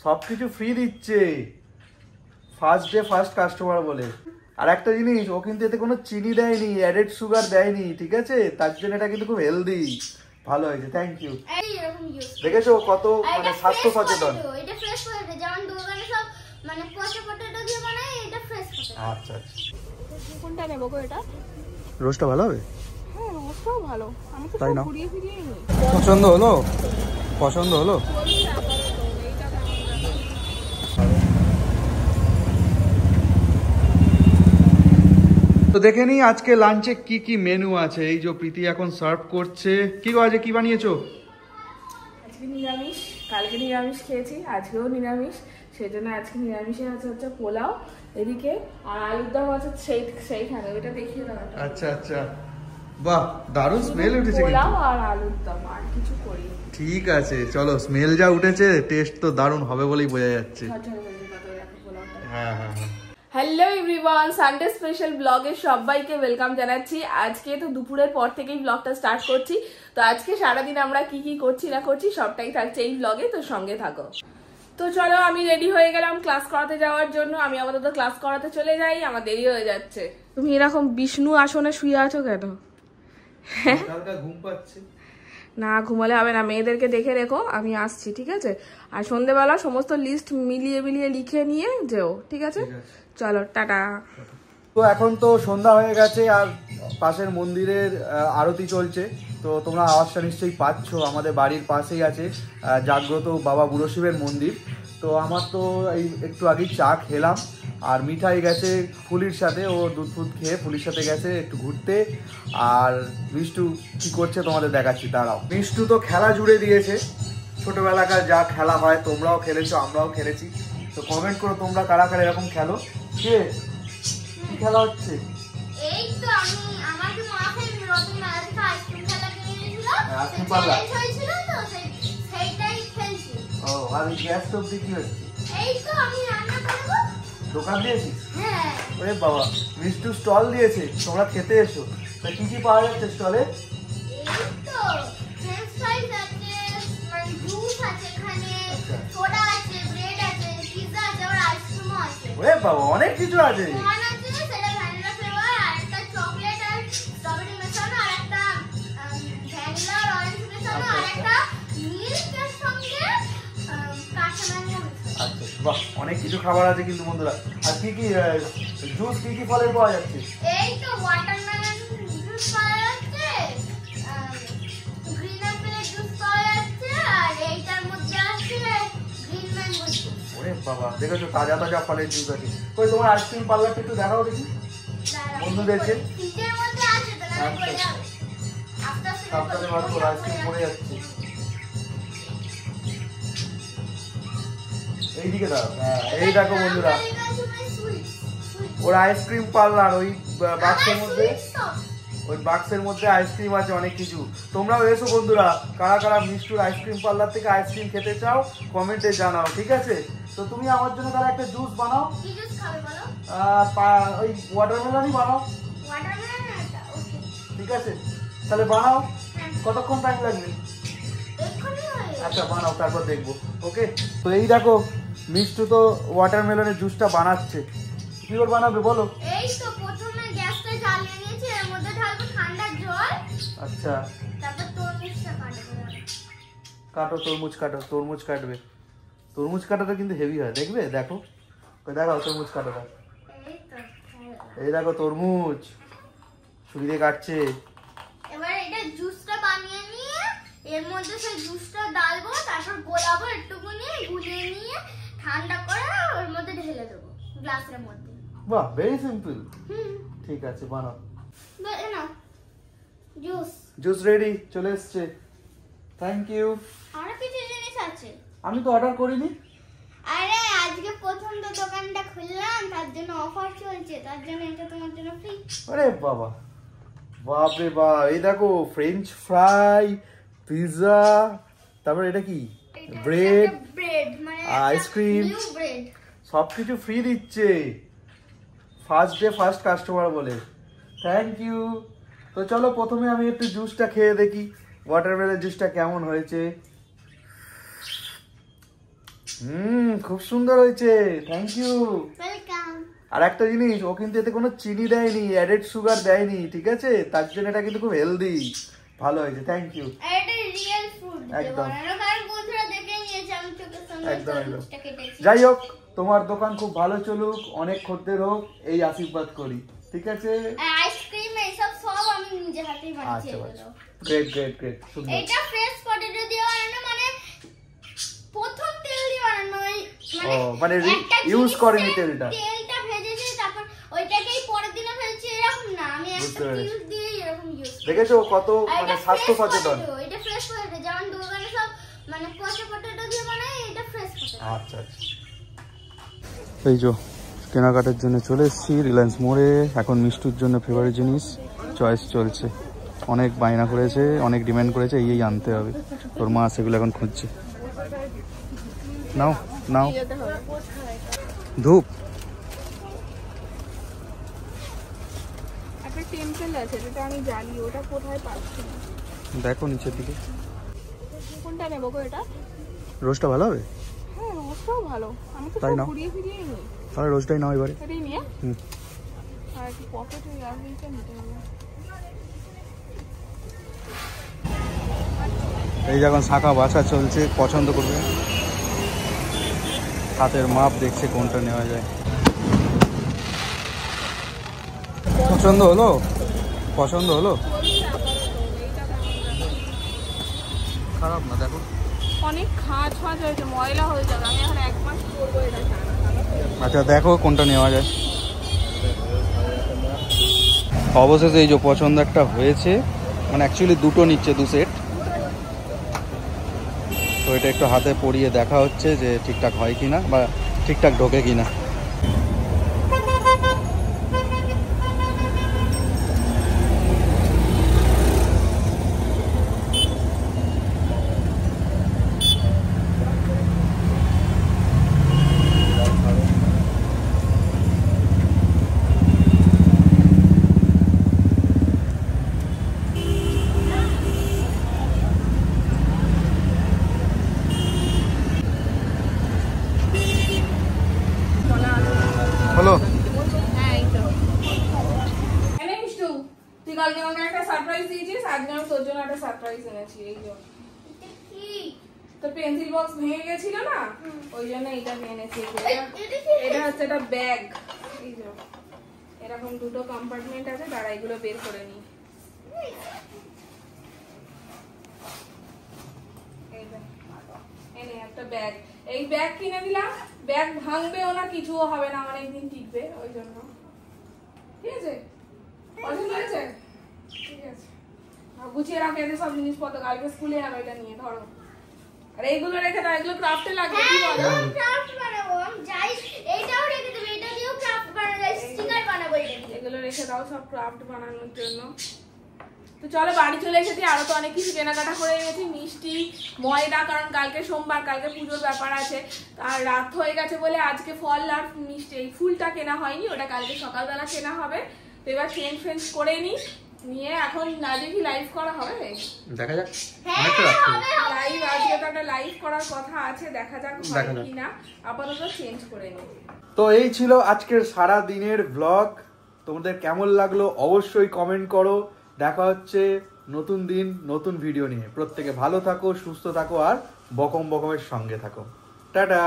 সবকিছু ফ্রি দিচ্ছে, first day first customer বলে। আর একটা জিনিস, ও কিন্তু এতে কোনো চিনি দেয়নি, অ্যাডেড সুগার দেয়নি, ঠিক আছে? তার জন্য এটা কিন্তু খুব হেলদি, ভালো হয়েছে। Thank you. দেখেছো কত মানে স্বাস্থ্য সচেতন। এটা ফ্রেশ পটেটো, যেমন দোকানে সব মানে পচা পটেটো দিয়ে বানায়, এটা ফ্রেশ পটেটো। আচ্ছা আচ্ছা, কোনটা নেব গো? এটা রোস্টটা ভালো হবে। হ্যাঁ, রোস্টটাও ভালো। আমি তো তাই না? ঘুরিয়ে ফিরিয়ে নিই। পছন্দ হলো? পছন্দ হলো? তো দেখে নিই আজকে লাঞ্চে কি কি মেনু আছে। এই যে প্রীতি এখন সার্ভ করছে। কি গো আজকে কি বানিয়েছো? আজকে নিরামিষ, কালকে নিরামিষ খেয়েছি, আজকেও নিরামিষ, সেই জন্য আজকে নিরামিষে হচ্ছে পোলাও এদিকে, আর আলুর দম আছে সেইখানে, ওইটা দেখিয়ে দাও। আচ্ছা আচ্ছা, বাহ দারুণ স্মেল উঠেছে। পোলাও আর আলুর দম, আর কিছু করি। ঠিক আছে চলো, স্মেল যা উঠেছে টেস্ট তো দারুণ হবে বলেই বোঝা যাচ্ছে। হ্যাঁ হ্যাঁ হ্যাঁ। হ্যালো এভরিওয়ান, সানডে স্পেশাল ব্লগে সবাইকে ওয়েলকাম জানাচ্ছি। আজকে তো দুপুরের পর থেকেই ব্লগটা স্টার্ট করছি। তো আজকে সারাদিন আমরা কি কি করছি না করছি সবটাই থাকছে এই ব্লগে, তো সঙ্গে থাকো। তো চলো, আমি রেডি হয়ে গেলাম ক্লাস করাতে যাওয়ার জন্য। আমি আপাতত ক্লাস করাতে চলে যাই, আমার দেরি হয়ে যাচ্ছে। তুমি এরকম বিষ্ণু আসনে শুয়ে আছো কেন? ঘুম পাচ্ছে না, ঘুমালে হবে না, মেয়েদেরকে দেখে রেখো, আমি আসছি, ঠিক আছে? আর সন্ধ্যেবেলা সমস্ত লিস্ট মিলিয়ে লিখে নিয়ে যেও, ঠিক আছে? চলো টাটা। তো এখন তো সন্ধ্যা হয়ে গেছে আর পাশের মন্দিরের আরতি চলছে। তো তোমরা আওয়াজটা নিশ্চয়ই পাচ্ছ, আমাদের বাড়ির পাশেই আছে জাগ্রত বাবা বুড়ো শিবের মন্দির। তো আমার তো এই একটু আগেই চা খেলাম, আর মিঠাই গেছে ফুলির সাথে, ও দুধ ফুদ খেয়ে ফুলির সাথে গেছে একটু ঘুরতে। আর মিষ্টু কি করছে তোমাদের দেখাচ্ছি, দাঁড়াও। মিষ্টু তো খেলা জুড়ে দিয়েছে, ছোটোবেলাকার যা খেলা হয়, তোমরাও খেলেছো আমরাও খেলেছি। তো কমেন্ট করো তোমরা কারা কারা এরকম খেলো। কে কি খেলা হচ্ছে? এই তো আমার যে মাথায় রতন মেলা থেকে আইসক্রিম খেলা কিনে নিয়েছিল, আইসক্রিম পাল্লা হয়েছিল, তো সেইটাই খেলছি। ও, আর এই গ্যাস স্টোভ দিয়ে কি হচ্ছে? এই তো আমি রান্না করবো। দোকান দিয়েছিস? হ্যাঁ। ওরে বাবা, মিষ্টু স্টল দিয়েছে, তোমরা খেতে এসো। তা কি কি পাওয়া যাচ্ছে স্টলে? এই তো ফ্রেঞ্চ ফ্রাইজ আছে, মানে জুস আছে এখানে, সোডা আছে, ব্রেড আছে, পিৎজা আছে, আর আইসক্রিমও আছে। ওরে বাবা, অনেক কিছু আছে। কোন আছে সেটা ভ্যানিলা ফ্লেভার, আর একটা চকলেট আর স্ট্রবেরি মেশানো, আর একটা ভ্যানিলা আর অরেঞ্জ মেশানো, আর একটা মিল্কের সঙ্গে কাঁচা ম্যাঙ্গো মেশানো। আচ্ছা বাহ, অনেক কিছু খাবার আছে কিন্তু বন্ধুরা। আর কি কি জুস কি কি ফলের পাওয়া যাচ্ছে? এই তো ওয়াটারমেলন জুস পাওয়া যাচ্ছে, গ্রিন অ্যাপেলের জুস পাওয়া যাচ্ছে, আর এইটার মধ্যে আছে গ্রিন ম্যাঙ্গো জুস। ওরে বাবা, দেখেছো তাজা তাজা ফলের জুস আছে। ওই তোমার আইসক্রিম পার্লারটা একটু দেখাও দেখি বন্ধুদেরকে। ফ্রিজের মধ্যে আছে তো, না পড়ে যাবে। আপনাদের মাত্র আইসক্রিম পড়ে যাচ্ছে। এইদিকে দাঁড়াও। হ্যাঁ, এই দেখো বন্ধুরা, ওর আইসক্রিম পার্লার। ওই বাক্সের মধ্যে আইসক্রিম আছে অনেক কিছু। তোমরাও এসো বন্ধুরা, কারা কারা মিষ্টুর আইসক্রিম পার্লার থেকে আইসক্রিম খেতে চাও কমেন্টে জানাও, ঠিক আছে? তো তুমি আমার জন্য তাহলে একটা জুস বানাও। কি জুস খাবে বলো? ওই ওয়াটারমেলনই বানাও। ওয়াটারমেলন একটা, ওকে ঠিক আছে, তাহলে বানাও। কতক্ষণ টাইম লাগবে? এক্ষুনি হয়ে যাবে। আচ্ছা বানাও, তারপর দেখবো। ওকে, তো এই দেখো মিষ্টু তো ওয়াটারমেলনের জুসটা বানাচ্ছে। কি করে বানাবে বলো? এই তো প্রথমে গ্যাসটা জ্বালিয়ে নিয়েছি, এর মধ্যে ঢালবো ঠান্ডা জল। আচ্ছা, তারপর তরমুজটা কাটবো। কাটো, তরমুজ কাটো। তরমুজ কাটবে? তরমুজ কাটাটা কিন্তু হেভি হয়, দেখবে? দেখো, ওই দেখো তরমুজ কাটাটা। এই তো, এই দেখো তরমুজ ছুরি দিয়ে কাটছে। এবার এটা জুসটা বানিয়ে নিয়ে এর মধ্যে সেই জুসটা ডালবো, তারপর গোলাবো একটুখানি, গুলিয়ে নিয়ে ঠান্ডা করে ওর মধ্যে ঢেলে দেবো গ্লাসের মধ্যে। বাহ, ভেরি সিম্পল। ঠিক আছে, বানাও। না জুস জুস রেডি, চলে এসছে। Thank you. আরো কিছু জিনিস আছে। আমি তো অর্ডার করিনি। আরে আজকে প্রথম তো দোকানটা খুললাম, তার জন্য অফার চলছে, তার জন্য এটা তোমার জন্য ফ্রি। আরে বাবা, বাপরে বাপ, এই দেখো ফ্রেঞ্চ ফ্রাই, পিৎজা, তারপর এটা কি ব্রেড, মানে আইসক্রিম, ব্রেড, সবকিছু ফ্রি দিচ্ছে, ফার্স্ট ডে ফার্স্ট কাস্টমার বলে। Thank you. তো চলো প্রথমে আমি একটু জুসটা খেয়ে দেখি, ওয়াটারমেলন জুসটা কেমন হয়েছে। খুব সুন্দর হয়েছে, থ্যাংক ইউ। ওয়েলকাম। আর একটা জিনিস, ও কিন্তু এতে কোনো চিনি দেয়নি, অ্যাডেড সুগার দেয়নি, ঠিক আছে? তার জন্য এটা কিন্তু খুব হেলদি, ভালো হয়েছে, থ্যাংক ইউ। আর এটা রিয়েল ফ্রুট দিয়ে একদম। বানানো, কারণ বন্ধুরা দেখে নিয়েছে আমি চোখের সামনে একদম, একদম। তরমুজটা কেটেছি। যাই হোক, তোমার দোকান খুব ভালো চলুক, অনেক খদ্দের হোক, এই আশীর্বাদ করি, ঠিক আছে? আর আইসক্রিম এইসব সব আমি নিজে হাতেই বানিয়েছি আচ্ছা, এগুলো। গ্রেট গ্রেট গ্রেট, সুন্দর। এটা ফ্রেশ পটেটো দিয়ে বানানো, মানে প্রথম তেল দিয়ে বানানো, ও, মানে একটা ইউজ জিনিসে করেনি তেলটা। তেলটা ভেজেছি তারপর ওইটাকেই পরের দিনে ফেলছি, এরকম না, আমি বুঝতে একটা পেরেছি। ফিউজ দিয়ে এরকম ইউজ। দেখেছো কত মানে স্বাস্থ্য সচেতন। এটা ফ্রেশ পটেটো, যেমন দোকানে সব মানে পচা পটেটো দিয়ে বানায়, এটা ফ্রেশ পটেটো। আচ্ছা আচ্ছা। এই যে কেনাকাটার জন্য চলে এসেছি রিলায়েন্স মোড়ে। এখন মিষ্টুর জন্য ফেভারিট জিনিস চয়েস চলছে, অনেক বায়না করেছে, অনেক ডিমান্ড করেছে, এই আনতে হবে। তোর মা সেগুলো এখন খুঁজছে। নাও নাও, ধূপ। একটা টেম্পল আছে, যেটা আমি জানি, ওটা কোথায় পাচ্ছি না। দেখো নিচের দিকে। কোনটা নেবো গো? এটা? রোজটা ভালো হবে? হ্যাঁ, রোজটাও ভালো। আমি তো তাই সব নাও। ঘুরিয়ে ফিরিয়ে নিই। তাহলে রোজটাই নাও এবারে। এটাই নিয়ে হুম। আর একটু পকেটে ইয়াররিংটা নিতে হবে। এই যে এখন শাখা বাছা চলছে, পছন্দ করবে, হাতের মাপ দেখছে কোনটা নেওয়া যায়। পছন্দ হলো? পছন্দ হলো? খারাপ না, দেখো। অনেক খাঁজ ফাঁজ হয়েছে, ময়লা হয়ে যাবে। আমি এখন 1 মাস করবো এটা ছাড়া। আচ্ছা দেখো কোনটা নেওয়া যায়। অবশেষে এই যে পছন্দ একটা হয়েছে, মানে অ্যাকচুয়ালি দুটো নিচ্ছে, 2 সেট। তো এটা একটু হাতে পরিয়ে দেখা হচ্ছে যে ঠিকঠাক হয় কিনা বা ঠিকঠাক ঢোকে কিনা। হলো? হ্যাঁ, এই তো। এনে মিষ্টু, তুই কালকে আমাকে একটা সারপ্রাইজ দিয়েছিস, আজকে আমি তোর জন্য একটা সারপ্রাইজ এনেছি। এই যে এটা কি? তোর পেন্সিল বক্স ভেঙে গেছিল না, ওই জন্য এটা নিয়ে এনেছি। এটা কি? এটা হচ্ছে একটা ব্যাগ। এই যে এরকম 2টো কম্পার্টমেন্ট আছে, তারা এগুলো বের করে নি। এই দেখ, এনে একটা ব্যাগ। এই ব্যাগ কিনে দিলাম, ব্যাগ ভাঙবেও না, কিছুও হবে না, অনেকদিন টিকবে, ওই জন্য। ঠিক আছে? পছন্দ হয়েছে? ঠিক আছে, গুছিয়ে রাখো এদের সব জিনিসপত্র, কালকে স্কুলে যাবে এটা নিয়ে। ধরো, আর এইগুলো রেখে দাও, এগুলো ক্রাফটে লাগবে। কি বলো? ক্রাফট বানাবো, আমি যাই। এইটাও রেখে দেবো, এটা দিয়েও ক্রাফট বানাবো, স্টিকার বানাবো এটা দিয়ে। এগুলো রেখে দাও সব ক্রাফট বানানোর জন্য। তো চলো, বাড়ি চলে এসেছি, আরো তো অনেক কিছু কেনাকাটা করে গেছি, মিষ্টি, ময়দা, কারণ কালকে সোমবার, কালকে পুজোর ব্যাপার আছে। আর রাত হয়ে গেছে বলে আজকে ফল আর মিষ্টি, এই ফুলটা কেনা হয়নি, ওটা কালকে সকালবেলা কেনা হবে। তো এবার চেঞ্জ ফেঞ্জ করে নিয়ে এখন না দেখি লাইভ করা হবে। দেখা যাক, হ্যাঁ, অনেকটা রাখতে হবে, হবে। লাইভ আজকে তো একটা লাইভ করার কথা আছে, দেখা যাক হয় কিনা। আপাতত চেঞ্জ করে নিই। তো এই ছিল আজকের সারা দিনের ব্লগ। তোমাদের কেমন লাগলো অবশ্যই কমেন্ট করো। দেখা হচ্ছে নতুন দিন নতুন ভিডিও নিয়ে। প্রত্যেকে ভালো থাকো, সুস্থ থাকো আর বকম বকমের সঙ্গে থাকো। টাটা।